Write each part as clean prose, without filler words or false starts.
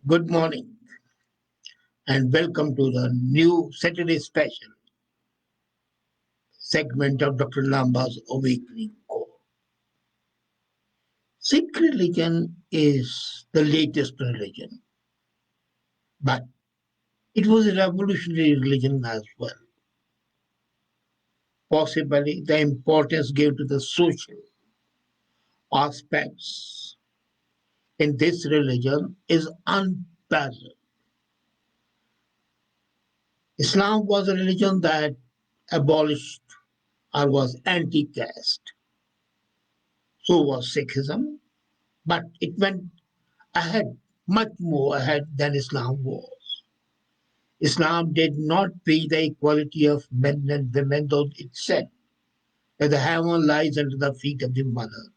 Good morning and welcome to the new Saturday special segment of Dr. Lamba's Awakening Call. Sikh religion is the latest religion, but it was a revolutionary religion as well. Possibly the importance given to the social aspects in this religion is unparalleled. Islam was a religion that abolished or was anti-caste. So was Sikhism, but it went ahead, much more ahead than Islam was. Islam did not preach the equality of men and women, though it said that the heaven lies under the feet of the mother.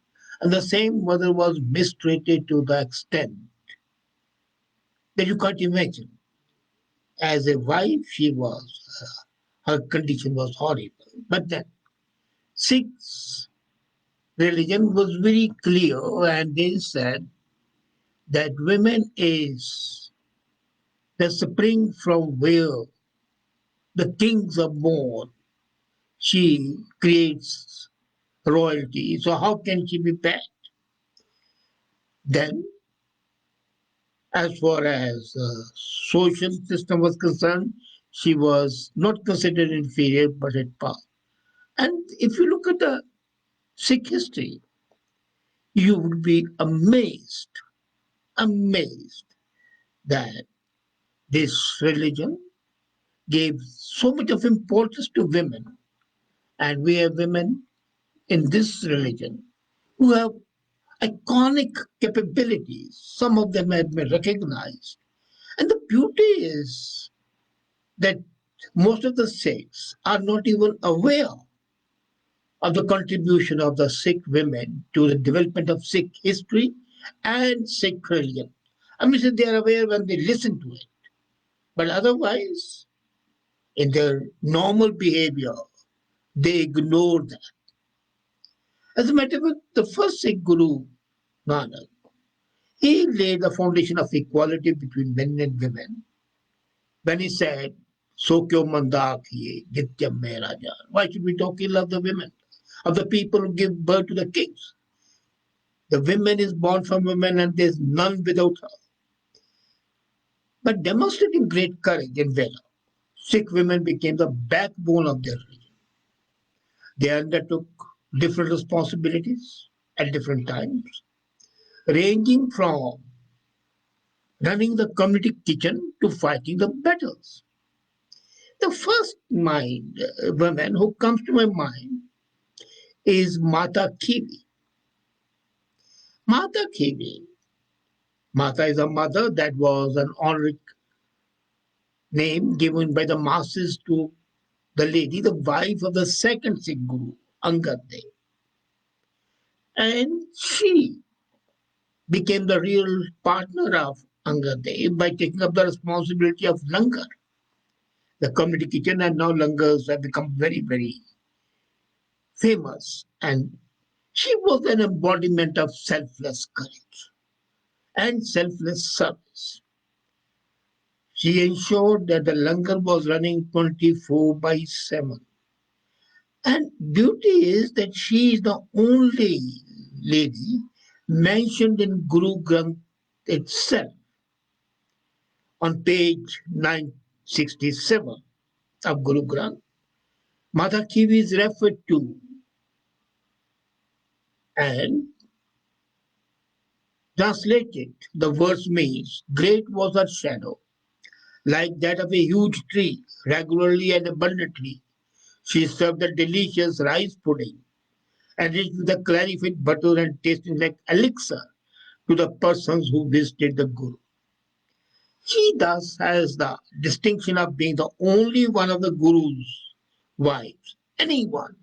And the same mother was mistreated to the extent that you can't imagine. As a wife, her condition was horrible. But then, Sikh religion was very clear, and they said that women is the spring from where the kings are born. She creates royalty. So how can she be bad? Then, as far as social system was concerned, she was not considered inferior but at par. And if you look at the Sikh history, you would be amazed that this religion gave so much of importance to women. And we have women in this religion who have iconic capabilities. Some of them have been recognized. And the beauty is that most of the Sikhs are not even aware of the contribution of the Sikh women to the development of Sikh history and Sikh religion. I mean, they are aware when they listen to it. But otherwise, in their normal behavior, they ignore that. As a matter of fact, the first Sikh Guru, Nanak, he laid the foundation of equality between men and women when he said, So kyo manda kiye, nityam mein raja. Why should we talk ill of the women, of the people who give birth to the kings? The woman is born from women and there's none without her. But demonstrating great courage and valor, Sikh women became the backbone of their religion. They undertook different responsibilities at different times, ranging from running the community kitchen to fighting the battles. The first woman who comes to my mind is Mata Kiwi. Mata Kiwi. Mata is a mother that was an honorific name given by the masses to the lady, the wife of the second Sikh Guru, Angad Dev. And she became the real partner of Angad Dev by taking up the responsibility of Langar, the community kitchen, and now Langars have become very, very famous. And she was an embodiment of selfless courage and selfless service. She ensured that the langar was running 24/7. And beauty is that she is the only lady mentioned in Guru Granth itself on page 967 of Guru Granth. Mata Kivi is referred to, and translated, the verse means, great was her shadow, like that of a huge tree, regularly and abundantly. She served a delicious rice pudding, enriched with a clarified butter and tasting like elixir to the persons who visited the Guru. She thus has the distinction of being the only one of the Guru's wives, anyone,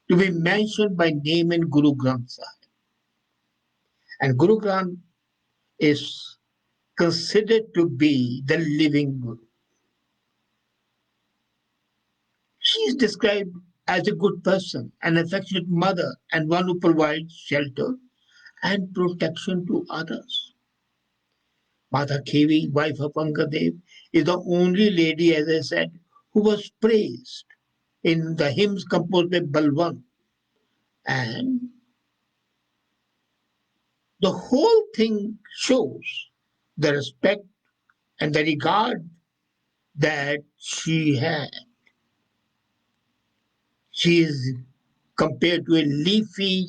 to be mentioned by name in Guru Granth Sahib. And Guru Granth is considered to be the living Guru. She is described as a good person, an affectionate mother, and one who provides shelter and protection to others. Mata Kevi, wife of Angadev, is the only lady, as I said, who was praised in the hymns composed by Balwant. And the whole thing shows the respect and the regard that she had. She is compared to a leafy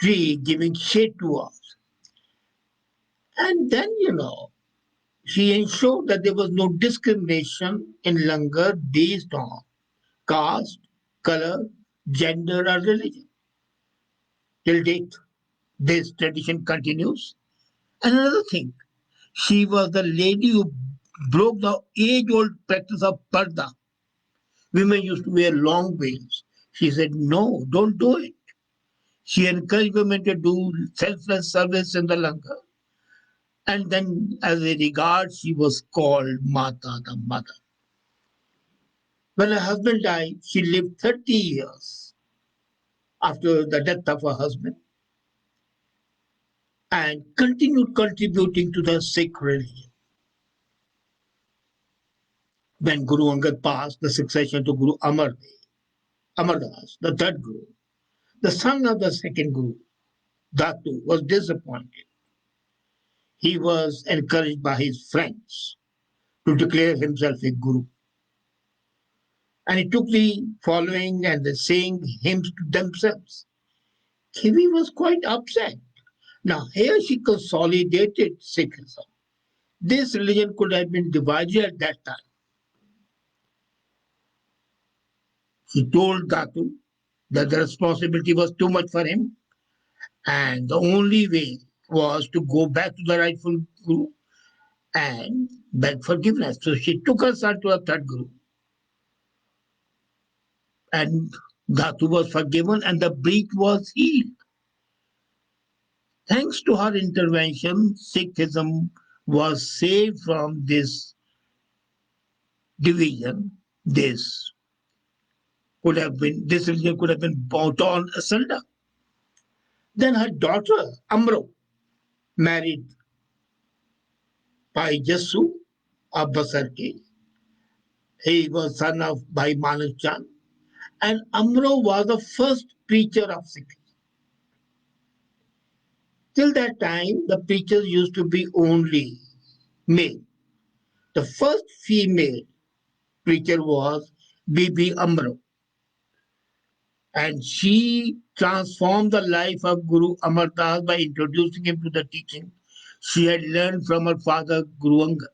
tree giving shade to us. And then, she ensured that there was no discrimination in Langar based on caste, color, gender, or religion. Till date, this tradition continues. And another thing, she was the lady who broke the age old practice of parda. Women used to wear long veils. She said, no, don't do it. She encouraged women to do selfless service in the Lanka. And then, as a regard, she was called Mata, the mother. When her husband died, she lived 30 years after the death of her husband and continued contributing to the Sikh religion. When Guru Angad passed the succession to Guru Amardas, the third Guru, the son of the second Guru, Datu, was disappointed. He was encouraged by his friends to declare himself a Guru. And he took the following and the saying hymns to themselves. Kivi was quite upset. Now, here she consolidated Sikhism. This religion could have been divided at that time. He told Datu that the responsibility was too much for him, and the only way was to go back to the rightful Guru and beg forgiveness. So she took her son to a third Guru, and Datu was forgiven, and the breach was healed. Thanks to her intervention, Sikhism was saved from this division. This religion could have been bought on asunder. Then her daughter Amro married Bhai Jassu of Basarke. He was son of Bhai Manas Chand, and Amro was the first preacher of Sikhism. Till that time, the preachers used to be only male. The first female preacher was Bibi Amro, and she transformed the life of Guru Amar Das by introducing him to the teaching she had learned from her father Guru Angad.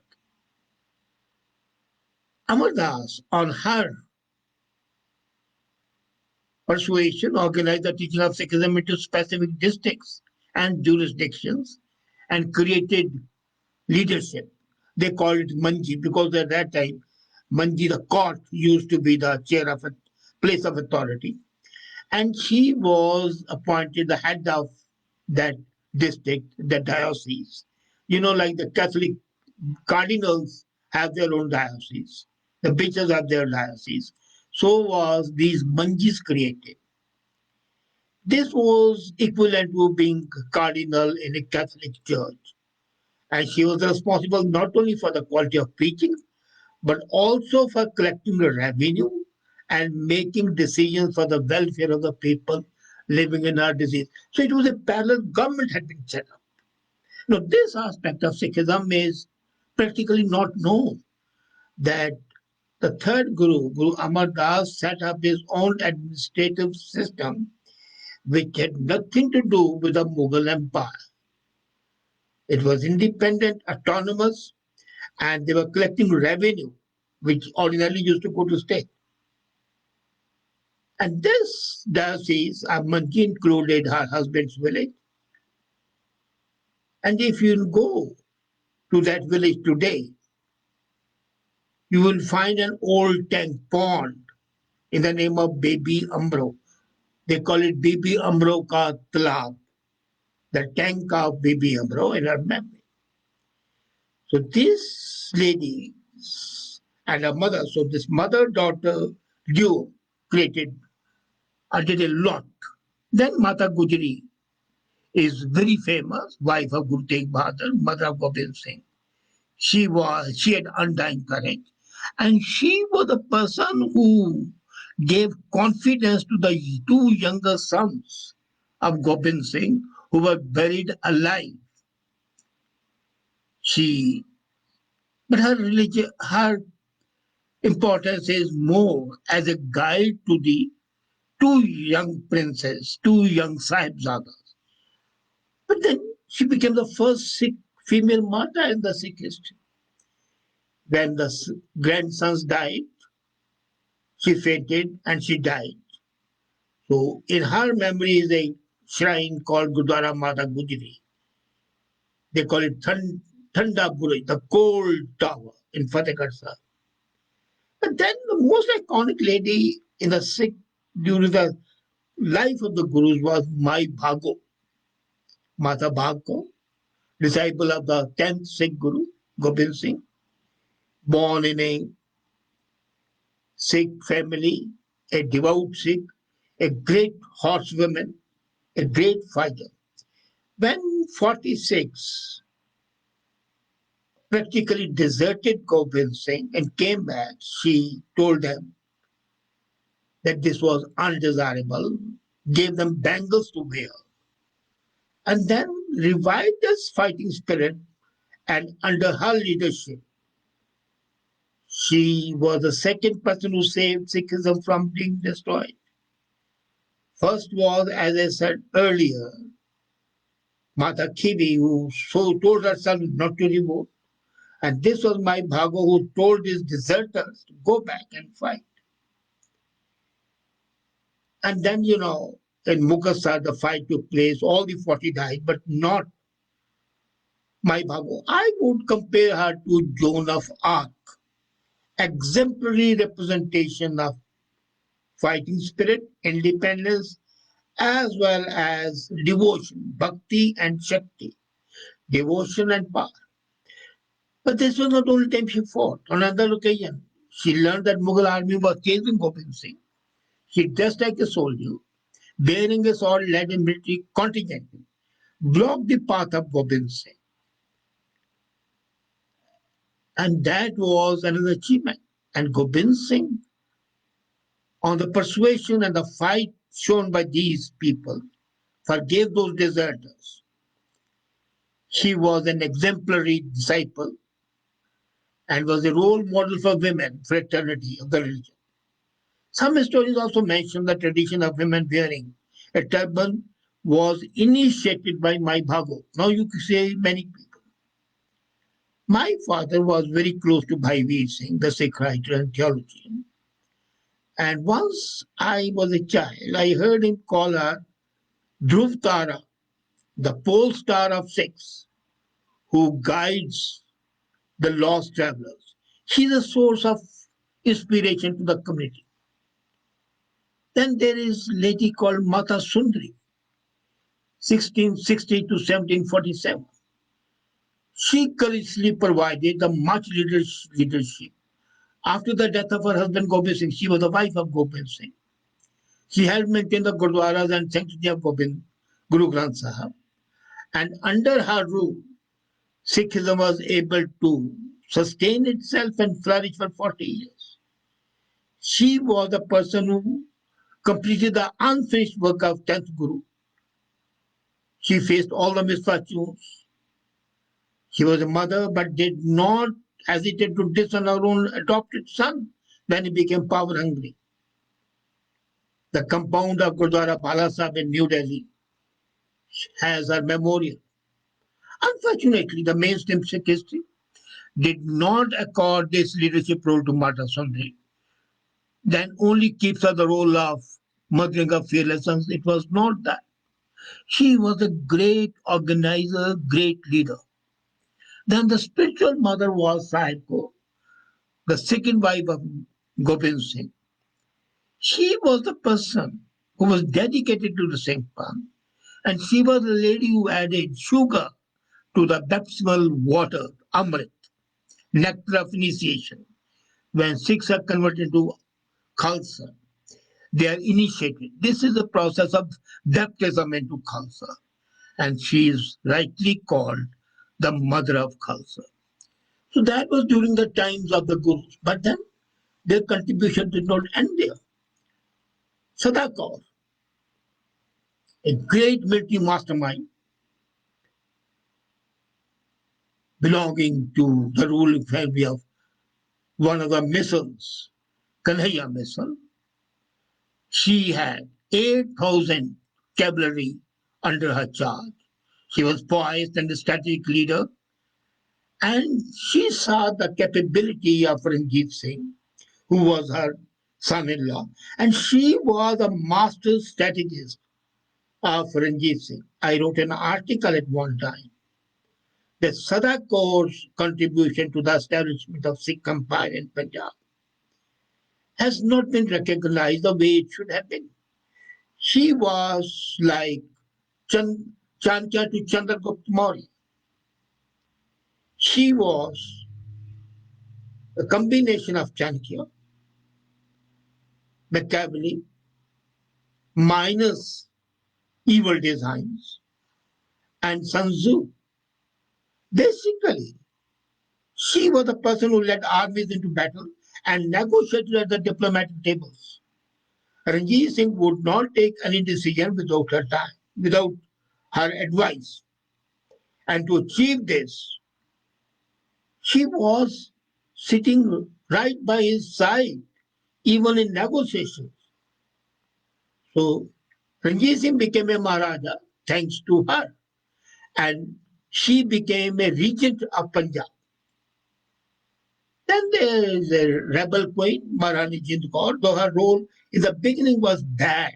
Amar Das, on her persuasion, organized the teaching of Sikhism into specific districts and jurisdictions and created leadership. They called it Manji because at that time, Manji, the court, used to be the chair of a place of authority. And she was appointed the head of that district, the diocese. Like the Catholic cardinals have their own diocese, the bishops have their diocese. So was these manjis created. This was equivalent to being cardinal in a Catholic church. And she was responsible not only for the quality of preaching, but also for collecting the revenue and making decisions for the welfare of the people living in our disease. So it was a parallel government had been set up. Now, this aspect of Sikhism is practically not known, that the third Guru, Guru Amar Das, set up his own administrative system which had nothing to do with the Mughal Empire. It was independent, autonomous, and they were collecting revenue, which ordinarily used to go to state. And this diocese of Manji included her husband's village. And if you go to that village today, you will find an old tank pond in the name of Baby Amro. They call it Baby Amro Ka Talab, the tank of Baby Amro in her memory. So this lady and her mother, so this mother-daughter duo created or did a lot. Then Mata Gujri is very famous, wife of Guru Tegh Bahadur, mother of Gobind Singh. She had undying courage, and she was the person who gave confidence to the two younger sons of Gobind Singh who were buried alive. She, but her religion, her importance is more as a guide to the two young princes, two young sahibzadas. But then she became the first Sikh female martyr in the Sikh history. When the grandsons died, she fainted and she died. So in her memory is a shrine called Gurdwara Mata Gujri. They call it Thanda Buruj, the cold tower in Fatehgarh Sahib. But then the most iconic lady in the Sikh during the life of the Gurus was Mai Bhago, Mata Bhago, disciple of the 10th Sikh Guru, Gobind Singh, born in a Sikh family, a devout Sikh, a great horsewoman, a great fighter. When 46 practically deserted Gobind Singh and came back, she told them that this was undesirable, gave them bangles to wear, and then revived this fighting spirit. And under her leadership, she was the second person who saved Sikhism from being destroyed. First was, as I said earlier, Mata Khibi, who so told herself not to revolt. And this was Mai Bhago who told his deserters to go back and fight. And then, in Mukassar, the fight took place, all the 40 died, but not Mai Bhago. I would compare her to Joan of Arc, exemplary representation of fighting spirit, independence, as well as devotion, bhakti and shakti, devotion and power. But this was not the only time she fought. On another occasion, she learned that Mughal army was chasing Gobind Singh. She dressed like a soldier, bearing a sword, led a military contingent, blocked the path of Gobind Singh. And that was another achievement. And Gobind Singh, on the persuasion and the fight shown by these people, forgave those deserters. He was an exemplary disciple and was a role model for women, fraternity of the religion. Some historians also mention the tradition of women wearing a turban was initiated by Mai Bhago. Now you could say many people. My father was very close to Bhai Veer Singh, the Sikh writer and theologian. And once I was a child, I heard him call her Dhruv Tara, the pole star of Sikhs, who guides the lost travelers. She's a source of inspiration to the community. Then there is a lady called Mata Sundri, 1660 to 1747. She courageously provided the much leadership. After the death of her husband Gobind Singh, she was the wife of Gobind Singh. She helped maintain the Gurdwaras and sanctity of Guru Granth Sahib. And under her rule, Sikhism was able to sustain itself and flourish for 40 years. She was the person who completed the unfinished work of 10th Guru. She faced all the misfortunes. She was a mother but did not hesitate to disown her own adopted son when he became power hungry. The compound of Gurdwara Bala Sahib in New Delhi has her memorial. Unfortunately, the mainstream Sikh history did not accord this leadership role to Mata Sundri, then only keeps her the role of mothering of fearless sons. It was not that. She was a great organizer, great leader. Then the spiritual mother was Sahib Kaur, the second wife of Gobind Singh. She was the person who was dedicated to the Singpan, and she was the lady who added sugar to the baptismal water, Amrit, nectar of initiation. When Sikhs are converted to Khalsa, they are initiated. This is the process of baptism into Khalsa. and she is rightly called the mother of Khalsa. So that was during the times of the Gurus. But then their contribution did not end there. Sada Kaur, a great military mastermind belonging to the ruling family of one of the missions, Kanhaiya mission, she had 8,000 cavalry under her charge. She was poised and a strategic leader, and she saw the capability of Ranjit Singh, who was her son-in-law, and she was a master strategist of Ranjit Singh. I wrote an article at one time that Sada Kaur's contribution to the establishment of Sikh Empire in Punjab has not been recognized the way it should have been. She was like Chanakya to Chandragupta Maurya. She was a combination of Chanakya, Machiavelli, minus evil designs, and Sun Tzu. Basically, she was the person who led armies into battle and negotiated at the diplomatic tables. Ranjit Singh would not take any decision without her time, without her advice. And to achieve this, she was sitting right by his side, even in negotiations. So Ranjit Singh became a Maharaja thanks to her, and she became a regent of Punjab. Then there is a rebel queen, Maharani Jind Kaur, though her role in the beginning was bad.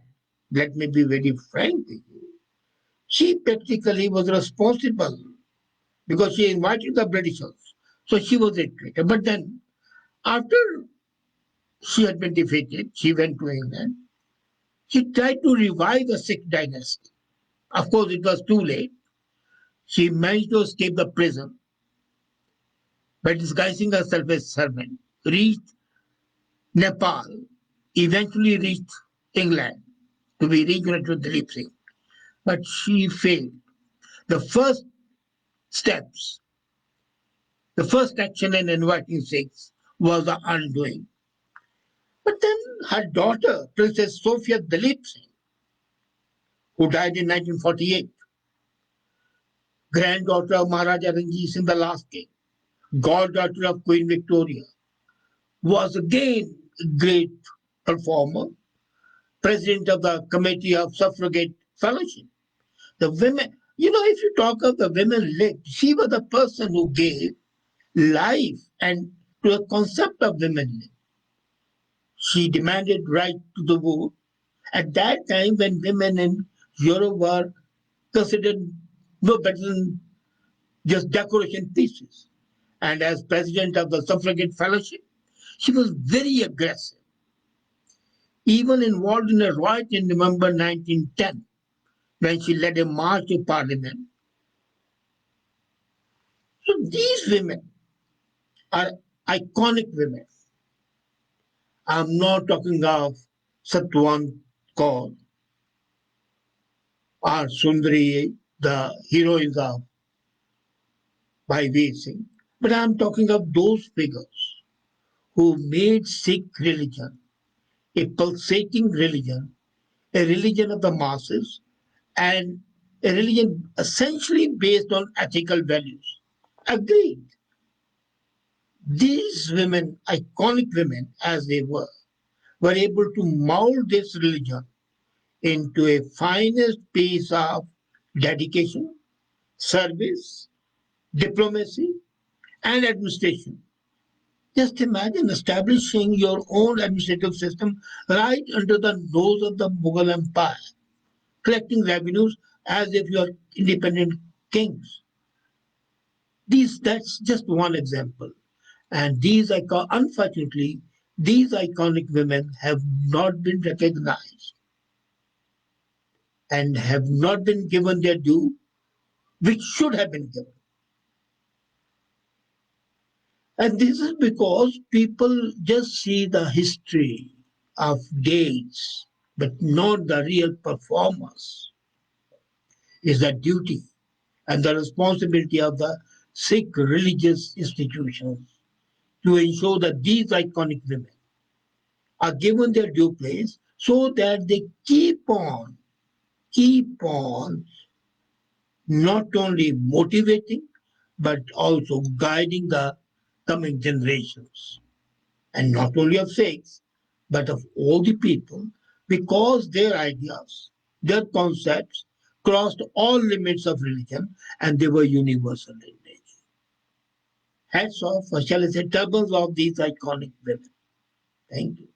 Let me be very frank with you. She practically was responsible because she invited the Britishers. So she was a traitor. But then, after she had been defeated, she went to England. She tried to revive the Sikh dynasty. Of course, it was too late. She managed to escape the prison by disguising herself as a servant, reached Nepal, eventually reached England to be reunited with Dilip Singh. But she failed. The first steps, the first action in inviting Sikhs was the undoing. But then her daughter, Princess Sophia Dilip Singh, who died in 1948, granddaughter of Maharaja Ranjit Singh, the last king, goddaughter of Queen Victoria, was again a great performer, president of the Committee of Suffragette Fellowship. The women, if you talk of the women lived, she was the person who gave life and to the concept of women lived. She demanded right to the vote at that time when women in Europe were considered no better than just decoration pieces. And as president of the Suffragette Fellowship, she was very aggressive, even involved in a riot in November 1910 when she led a march to parliament. So these women are iconic women. I'm not talking of Satwan Kaur or Sundari, the heroines of Bhai Singh, but I'm talking of those figures who made Sikh religion a pulsating religion, a religion of the masses, and a religion essentially based on ethical values. Agreed. These women, iconic women as they were able to mold this religion into a finest piece of dedication, service, diplomacy, and administration. Just imagine establishing your own administrative system right under the nose of the Mughal Empire, collecting revenues as if you are independent kings. That's just one example. And unfortunately, these iconic women have not been recognized and have not been given their due, which should have been given. And this is because people just see the history of days, but not the real performers. is the duty and the responsibility of the Sikh religious institutions to ensure that these iconic women are given their due place so that they keep on not only motivating but also guiding the coming generations, and not only of Sikhs but of all the people, because their ideas, their concepts crossed all limits of religion and they were universal in nature. Hats off, or shall I say, turbans of these iconic women. Thank you.